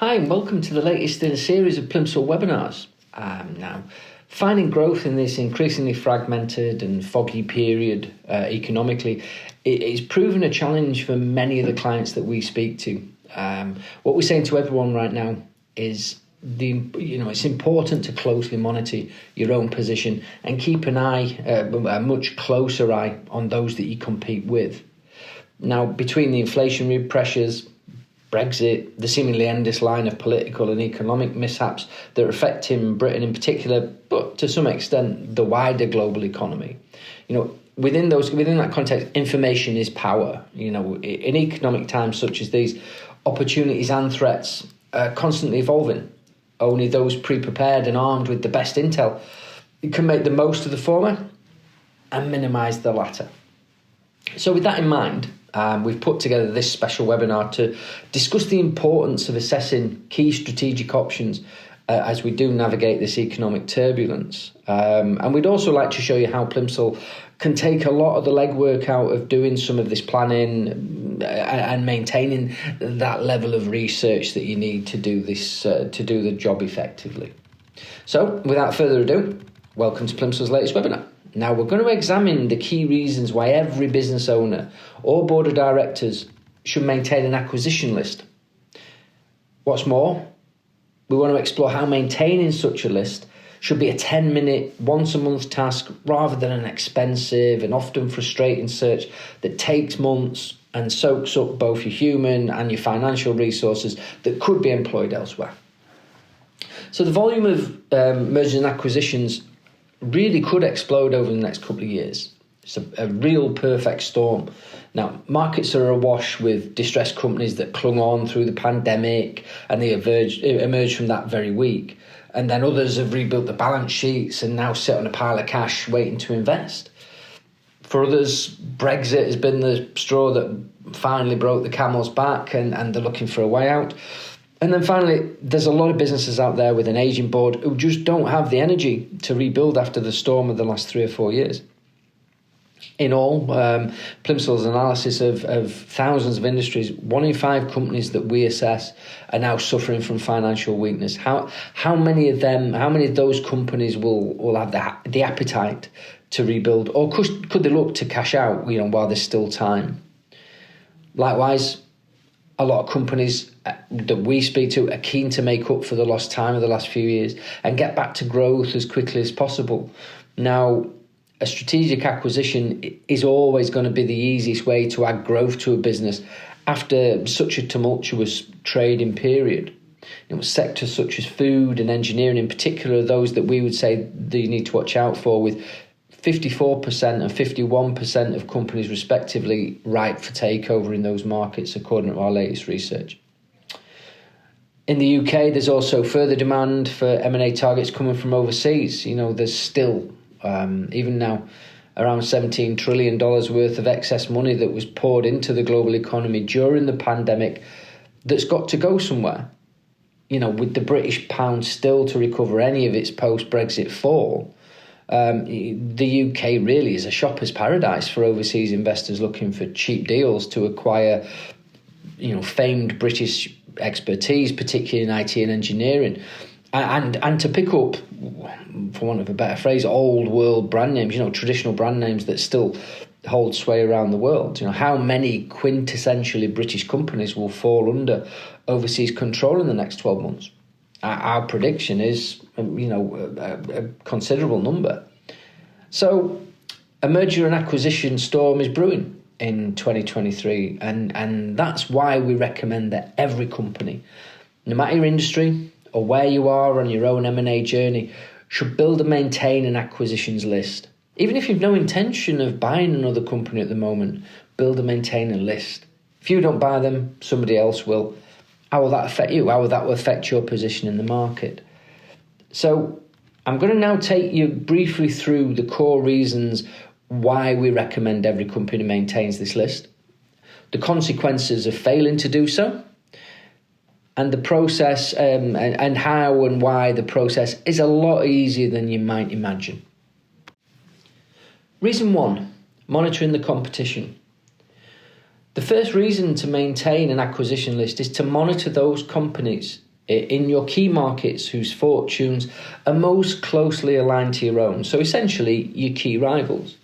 Hi, and welcome to the latest in a series of Plimsoll webinars. Now, finding growth in this increasingly fragmented and foggy period economically is proving a challenge for many of the clients that we speak to. What we're saying to everyone right now is it's important to closely monitor your own position and keep an eye, a much closer eye on those that you compete with. Now, between the inflationary pressures, Brexit, the seemingly endless line of political and economic mishaps that are affecting Britain in particular, but to some extent the wider global economy. Within that context, information is power. In economic times such as these, opportunities and threats are constantly evolving. Only those pre-prepared and armed with the best intel can make the most of the former and minimise the latter. So with that in mind, we've put together this special webinar to discuss the importance of assessing key strategic options as we do navigate this economic turbulence. And we'd also like to show you how Plimsoll can take a lot of the legwork out of doing some of this planning and maintaining that level of research that you need to do this to do the job effectively. So without further ado, welcome to Plimsoll's latest webinar. Now, we're going to examine the key reasons why every business owner or board of directors should maintain an acquisition list. What's more, we want to explore how maintaining such a list should be a 10-minute, once-a-month task rather than an expensive and often frustrating search that takes months and soaks up both your human and your financial resources that could be employed elsewhere. So the volume of mergers and acquisitions really could explode over the next couple of years. It's a real perfect storm. Now, markets are awash with distressed companies that clung on through the pandemic and they emerged from that very weak. And then others have rebuilt the balance sheets and now sit on a pile of cash waiting to invest. For others, Brexit has been the straw that finally broke the camel's back and they're looking for a way out. And then finally, there's a lot of businesses out there with an aging board who just don't have the energy to rebuild after the storm of the last 3 or 4 years. In all, Plimsoll's analysis of thousands of industries, 1 in 5 companies that we assess are now suffering from financial weakness. How many of those companies will have the appetite to rebuild, or could they look to cash out while there's still time? Likewise, a lot of companies that we speak to are keen to make up for the lost time of the last few years and get back to growth as quickly as possible. Now, a strategic acquisition is always going to be the easiest way to add growth to a business after such a tumultuous trading period. Sectors such as food and engineering in particular are those that we would say that you need to watch out for, with 54% and 51% of companies respectively ripe for takeover in those markets, according to our latest research. In the UK, there's also further demand for M&A targets coming from overseas. There's still, even now, around $17 trillion worth of excess money that was poured into the global economy during the pandemic that's got to go somewhere. With the British pound still to recover any of its post-Brexit fall, the UK really is a shopper's paradise for overseas investors looking for cheap deals to acquire, famed British expertise, particularly in IT and engineering, and to pick up, for want of a better phrase, old world brand names, traditional brand names that still hold sway around the world. How many quintessentially British companies will fall under overseas control in the next 12 months? Our prediction is, a considerable number. So a merger and acquisition storm is brewing in 2023. And that's why we recommend that every company, no matter your industry or where you are on your own M&A journey, should build and maintain an acquisitions list. Even if you've no intention of buying another company at the moment, build and maintain a list. If you don't buy them, somebody else will. How will that affect you? How will that affect your position in the market? So I'm going to now take you briefly through the core reasons why we recommend every company maintains this list, the consequences of failing to do so, and the process and how and why the process is a lot easier than you might imagine. Reason 1, monitoring the competition. The first reason to maintain an acquisition list is to monitor those companies in your key markets whose fortunes are most closely aligned to your own. So essentially, your key rivals.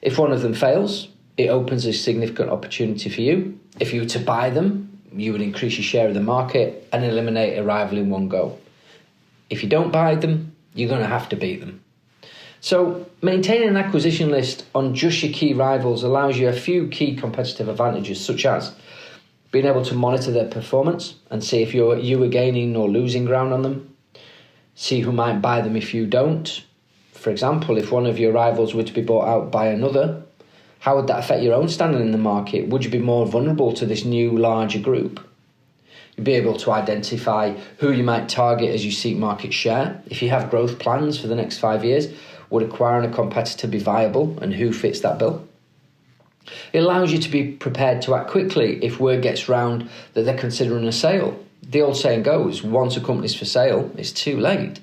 If one of them fails, it opens a significant opportunity for you. If you were to buy them, you would increase your share of the market and eliminate a rival in one go. If you don't buy them, you're going to have to beat them. So maintaining an acquisition list on just your key rivals allows you a few key competitive advantages, such as being able to monitor their performance and see if you are gaining or losing ground on them. See who might buy them if you don't. For example, if one of your rivals were to be bought out by another, how would that affect your own standing in the market? Would you be more vulnerable to this new larger group? You'd be able to identify who you might target as you seek market share. If you have growth plans for the next 5 years, would acquiring a competitor be viable, and who fits that bill? It allows you to be prepared to act quickly if word gets round that they're considering a sale. The old saying goes, once a company's for sale, it's too late.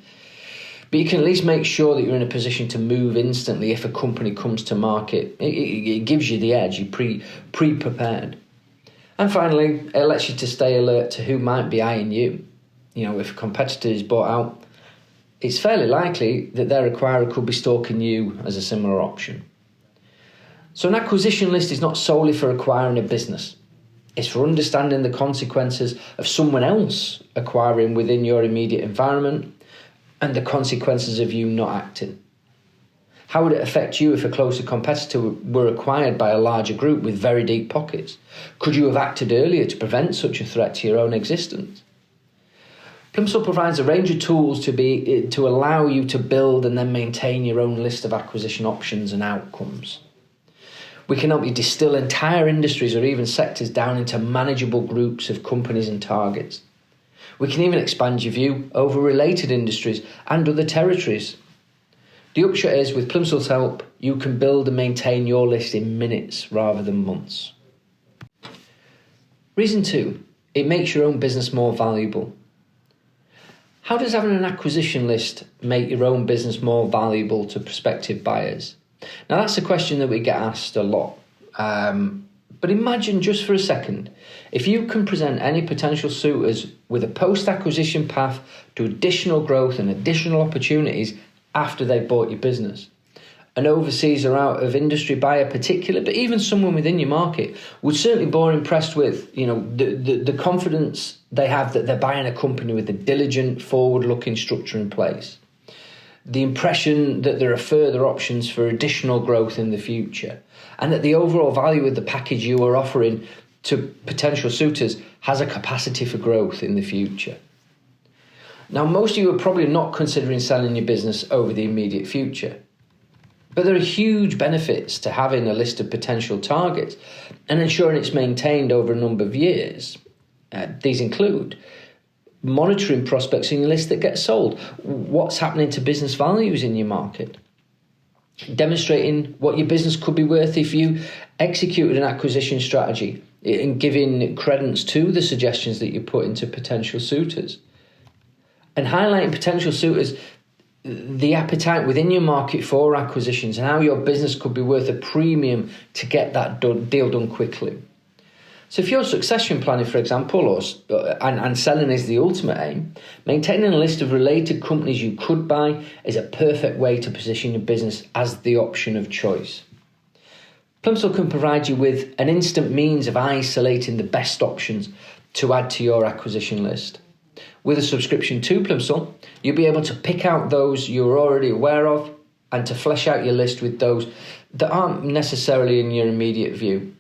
But you can at least make sure that you're in a position to move instantly if a company comes to market. It gives you the edge. You're pre-prepared. And finally, it lets you to stay alert to who might be eyeing you. If a competitor is bought out, it's fairly likely that their acquirer could be stalking you as a similar option. So an acquisition list is not solely for acquiring a business. It's for understanding the consequences of someone else acquiring within your immediate environment and the consequences of you not acting. How would it affect you if a closer competitor were acquired by a larger group with very deep pockets? Could you have acted earlier to prevent such a threat to your own existence? Plimsoll provides a range of tools to allow you to build and then maintain your own list of acquisition options and outcomes. We can help you distill entire industries or even sectors down into manageable groups of companies and targets. We can even expand your view over related industries and other territories. The upshot is, with Plimsoll's help, you can build and maintain your list in minutes rather than months. Reason 2, it makes your own business more valuable. How does having an acquisition list make your own business more valuable to prospective buyers? Now, that's a question that we get asked a lot. But imagine just for a second, if you can present any potential suitors with a post-acquisition path to additional growth and additional opportunities after they've bought your business. An overseas or out of industry buyer particular, but even someone within your market would certainly be more impressed with, the confidence they have that they're buying a company with a diligent, forward-looking structure in place. The impression that there are further options for additional growth in the future, and that the overall value of the package you are offering to potential suitors has a capacity for growth in the future. Now, most of you are probably not considering selling your business over the immediate future, but there are huge benefits to having a list of potential targets and ensuring it's maintained over a number of years. These include monitoring prospects in your list that get sold, what's happening to business values in your market, demonstrating what your business could be worth if you executed an acquisition strategy and giving credence to the suggestions that you put into potential suitors, and highlighting potential suitors the appetite within your market for acquisitions and how your business could be worth a premium to get that deal done quickly. So if you're succession planning, for example, and selling is the ultimate aim, maintaining a list of related companies you could buy is a perfect way to position your business as the option of choice. Plimsoll can provide you with an instant means of isolating the best options to add to your acquisition list. With a subscription to Plimsoll, you'll be able to pick out those you're already aware of and to flesh out your list with those that aren't necessarily in your immediate view.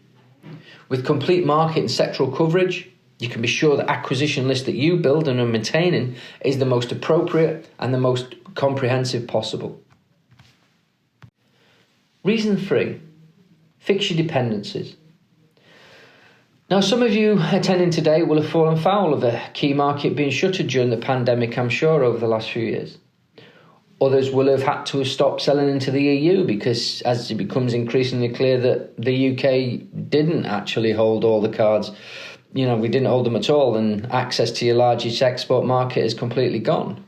With complete market and sectoral coverage, you can be sure the acquisition list that you build and are maintaining is the most appropriate and the most comprehensive possible. Reason 3, fix your dependencies. Now, some of you attending today will have fallen foul of a key market being shuttered during the pandemic, I'm sure, over the last few years. Others will have had to stop selling into the EU because as it becomes increasingly clear that the UK didn't actually hold all the cards, we didn't hold them at all, and access to your largest export market is completely gone.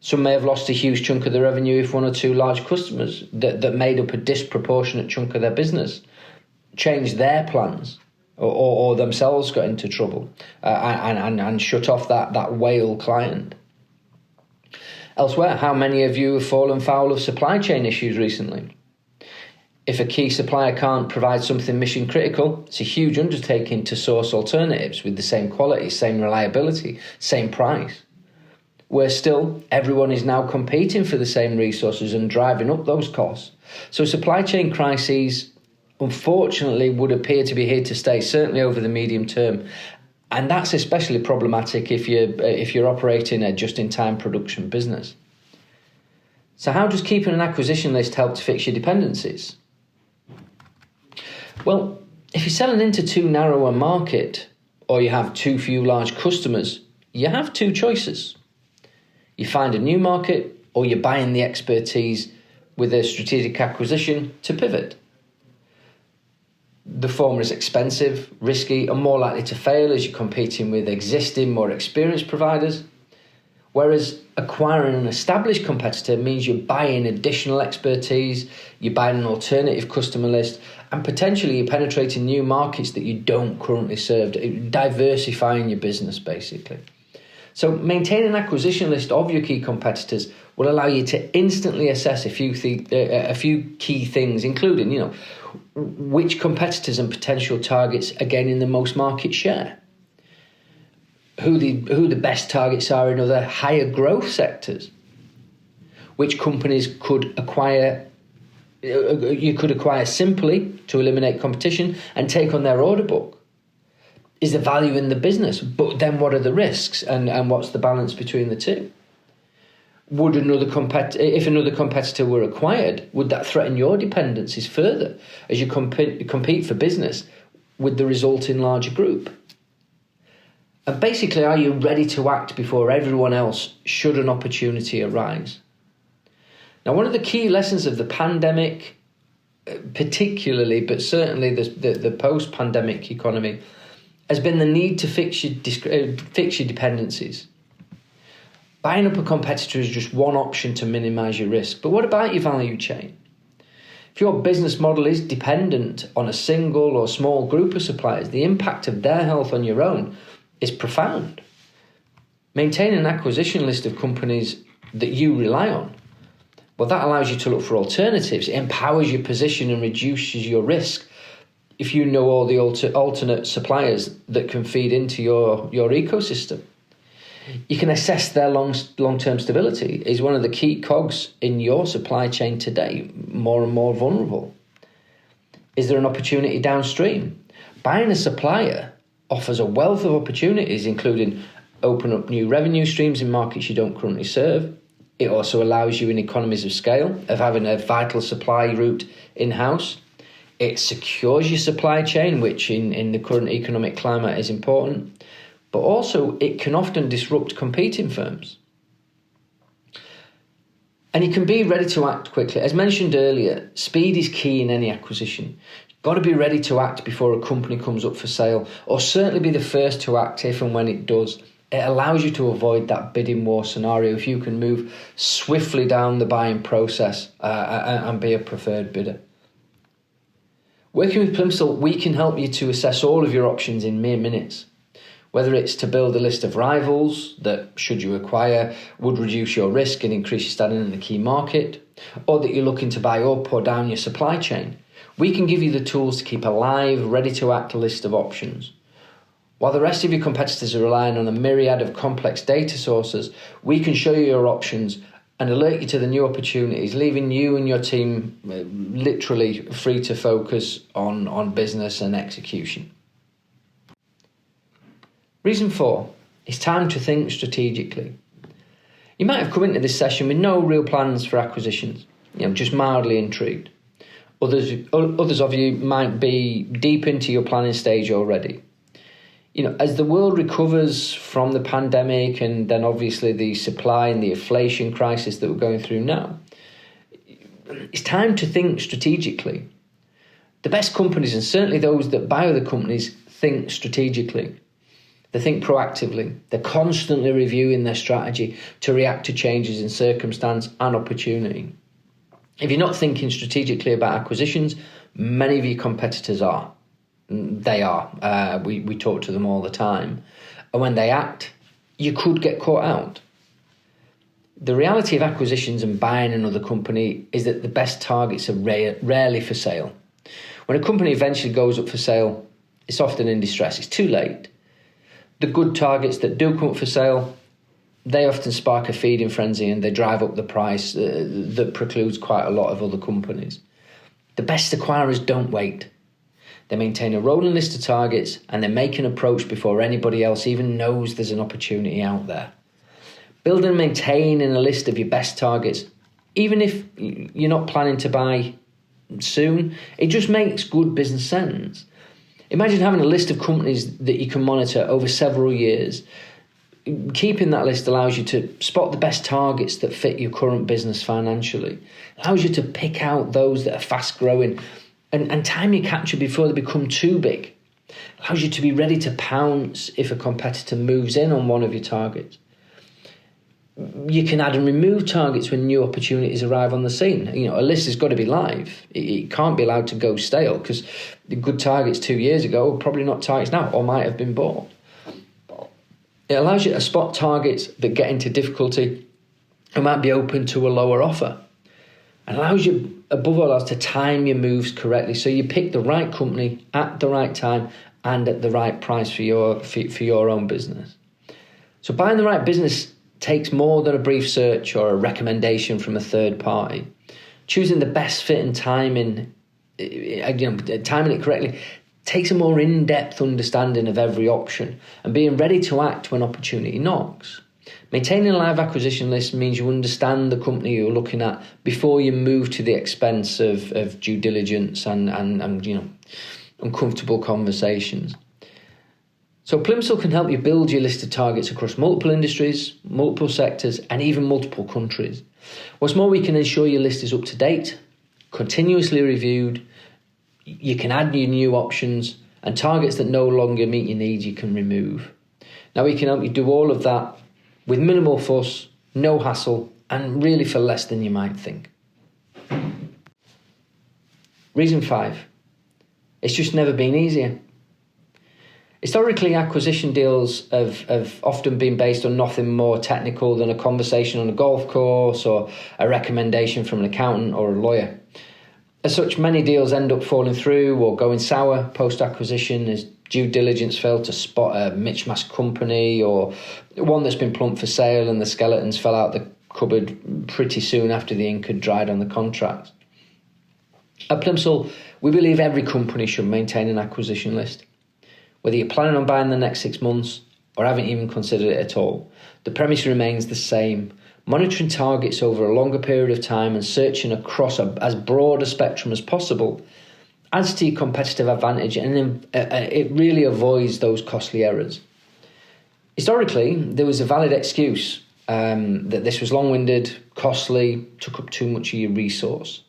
Some may have lost a huge chunk of their revenue if one or two large customers that made up a disproportionate chunk of their business changed their plans or themselves got into trouble and shut off that whale client. Elsewhere, how many of you have fallen foul of supply chain issues recently? If a key supplier can't provide something mission critical, it's a huge undertaking to source alternatives with the same quality, same reliability, same price. Where still, everyone is now competing for the same resources and driving up those costs. So supply chain crises, unfortunately, would appear to be here to stay, certainly over the medium term. And that's especially problematic if you're operating a just-in-time production business. So how does keeping an acquisition list help to fix your dependencies? Well, if you're selling into too narrow a market or you have too few large customers, you have two choices. You find a new market or you're buying the expertise with a strategic acquisition to pivot. The former is expensive, risky, and more likely to fail as you're competing with existing, more experienced providers. Whereas acquiring an established competitor means you're buying additional expertise, you're buying an alternative customer list, and potentially you're penetrating new markets that you don't currently serve, diversifying your business basically. So maintaining an acquisition list of your key competitors will allow you to instantly assess a few key things, including, which competitors and potential targets are gaining the most market share, who the best targets are in other higher growth sectors, which companies you could acquire simply to eliminate competition and take on their order book. Is the value in the business, but then what are the risks and what's the balance between the two? Would if another competitor were acquired, would that threaten your dependencies further as you compete for business with the resulting larger group? And basically, are you ready to act before everyone else should an opportunity arise? Now, one of the key lessons of the pandemic, particularly, but certainly the post-pandemic economy, has been the need to fix your dependencies. Buying up a competitor is just one option to minimise your risk. But what about your value chain? If your business model is dependent on a single or small group of suppliers, the impact of their health on your own is profound. Maintaining an acquisition list of companies that you rely on, well, that allows you to look for alternatives. It empowers your position and reduces your risk. If you know all the alternate suppliers that can feed into your ecosystem, you can assess their long-term stability. Is one of the key cogs in your supply chain today more and more vulnerable? Is there an opportunity downstream? Buying a supplier offers a wealth of opportunities, including open up new revenue streams in markets you don't currently serve. It also allows you in economies of scale of having a vital supply route in-house. It secures your supply chain, which in the current economic climate is important, but also it can often disrupt competing firms. And you can be ready to act quickly. As mentioned earlier, speed is key in any acquisition. You've got to be ready to act before a company comes up for sale, or certainly be the first to act if and when it does. It allows you to avoid that bidding war scenario if you can move swiftly down the buying process and be a preferred bidder. Working with Plimsoll, we can help you to assess all of your options in mere minutes. Whether it's to build a list of rivals that, should you acquire, would reduce your risk and increase your standing in the key market, or that you're looking to buy up or down your supply chain, we can give you the tools to keep a live, ready-to-act list of options. While the rest of your competitors are relying on a myriad of complex data sources, we can show you your options and alert you to the new opportunities, leaving you and your team literally free to focus on business and execution. Reason 4, it's time to think strategically. You might have come into this session with no real plans for acquisitions, just mildly intrigued. Others of you might be deep into your planning stage already. As the world recovers from the pandemic and then obviously the supply and the inflation crisis that we're going through now, it's time to think strategically. The best companies, and certainly those that buy other companies, think strategically. They think proactively. They're constantly reviewing their strategy to react to changes in circumstance and opportunity. If you're not thinking strategically about acquisitions, many of your competitors are. They are. We talk to them all the time. And when they act, you could get caught out. The reality of acquisitions and buying another company is that the best targets are rarely for sale. When a company eventually goes up for sale, it's often in distress. It's too late. The good targets that do come up for sale, they often spark a feeding frenzy and they drive up the price that precludes quite a lot of other companies. The best acquirers don't wait. They maintain a rolling list of targets and they make an approach before anybody else even knows there's an opportunity out there. Build and maintain a list of your best targets. Even if you're not planning to buy soon, it just makes good business sense. Imagine having a list of companies that you can monitor over several years. Keeping that list allows you to spot the best targets that fit your current business financially. It allows you to pick out those that are fast growing and time your capture before they become too big. It allows you to be ready to pounce if a competitor moves in on one of your targets. You can add and remove targets when new opportunities arrive on the scene. A list has got to be live. It can't be allowed to go stale because the good targets 2 years ago are probably not targets now or might have been bought. It allows you to spot targets that get into difficulty and might be open to a lower offer. It allows you, above all else, to time your moves correctly so you pick the right company at the right time and at the right price for your own business. So buying the right business takes more than a brief search or a recommendation from a third party. Choosing the best fit and timing it correctly takes a more in-depth understanding of every option and being ready to act when opportunity knocks. Maintaining a live acquisition list means you understand the company you're looking at before you move to the expense of due diligence and uncomfortable conversations. So Plimsoll can help you build your list of targets across multiple industries, multiple sectors, and even multiple countries. What's more, we can ensure your list is up to date, continuously reviewed. You can add new options, and targets that no longer meet your needs you can remove. Now we can help you do all of that with minimal fuss, no hassle, and really for less than you might think. Reason 5, it's just never been easier. Historically, acquisition deals have often been based on nothing more technical than a conversation on a golf course or a recommendation from an accountant or a lawyer. As such, many deals end up falling through or going sour post-acquisition as due diligence failed to spot a mismatched company or one that's been plumped for sale and the skeletons fell out the cupboard pretty soon after the ink had dried on the contract. At Plimsoll, we believe every company should maintain an acquisition list. Whether you're planning on buying the next 6 months or haven't even considered it at all, the premise remains the same. Monitoring targets over a longer period of time and searching across as broad a spectrum as possible adds to your competitive advantage and it really avoids those costly errors. Historically, there was a valid excuse that this was long-winded, costly, took up too much of your resource.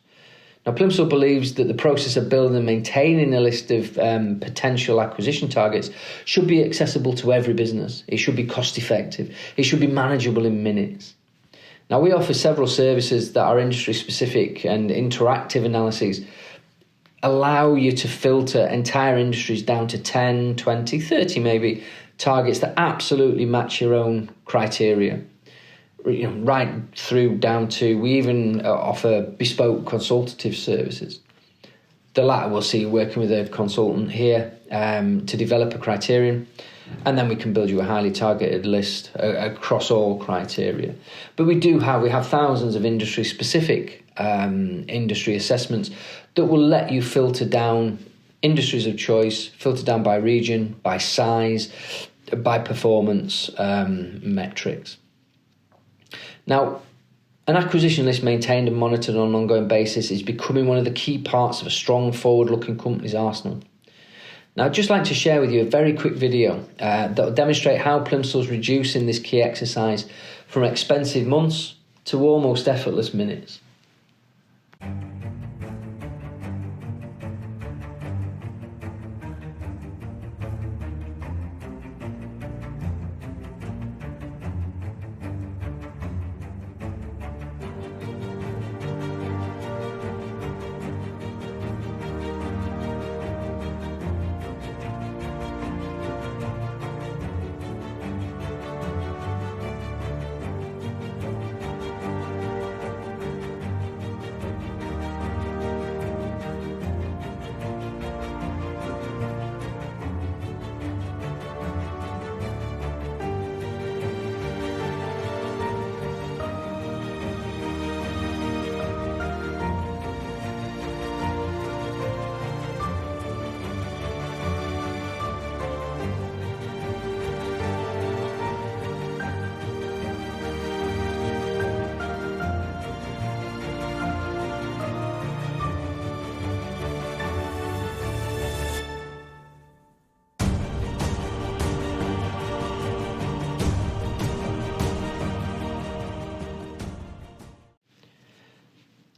Now, Plimsoll believes that the process of building and maintaining a list of potential acquisition targets should be accessible to every business. It should be cost-effective. It should be manageable in minutes. Now, we offer several services that are industry-specific, and interactive analyses allow you to filter entire industries down to 10, 20, 30 maybe targets that absolutely match your own criteria. Right through down to, we even offer bespoke consultative services. The latter will see you working with a consultant here to develop a criterion, and then we can build you a highly targeted list across all criteria. But we have thousands of industry-specific industry assessments that will let you filter down industries of choice, filter down by region, by size, by performance metrics. Now, an acquisition list maintained and monitored on an ongoing basis is becoming one of the key parts of a strong, forward-looking company's arsenal. Now, I'd just like to share with you a very quick video that will demonstrate how Plimsoll's reducing this key exercise from expensive months to almost effortless minutes.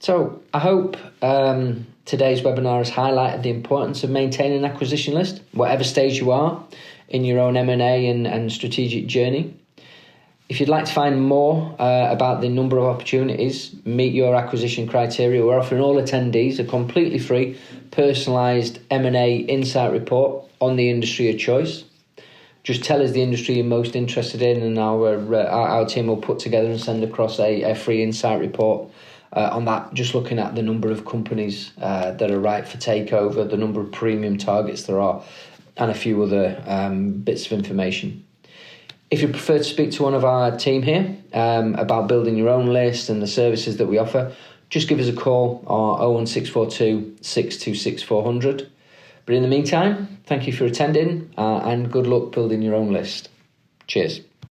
So I hope today's webinar has highlighted the importance of maintaining an acquisition list, whatever stage you are in your own M&A and strategic journey. If you'd like to find more about the number of opportunities, meet your acquisition criteria, we're offering all attendees a completely free, personalised M&A insight report on the industry of choice. Just tell us the industry you're most interested in, and our team will put together and send across a free insight report on that, just looking at the number of companies that are right for takeover, the number of premium targets there are, and a few other bits of information. If you prefer to speak to one of our team here about building your own list and the services that we offer, just give us a call on 01642 626 400. But in the meantime, thank you for attending and good luck building your own list. Cheers.